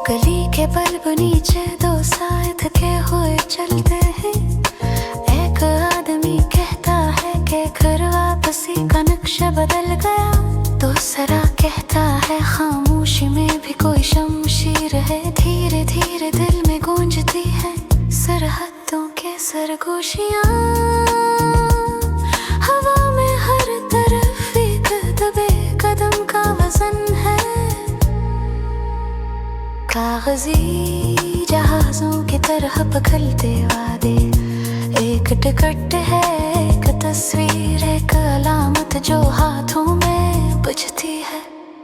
गली के बल्ब नीचे दो साए थके हुए चलते हैं। एक आदमी कहता है कि घर वापसी का नक्शा बदल गया। दूसरा कहता है खामोशी में भी कोई शमशीर है। धीरे धीरे दिल में गूंजती है सरहदों के सरगोशियां। हवा में हर तरफ एक दबे कदम का वजन है। कागजी जहाजों की तरह पकड़ते वादे, एक टिकट है, एक तस्वीर, एक अलामत जो हाथों में बजती है।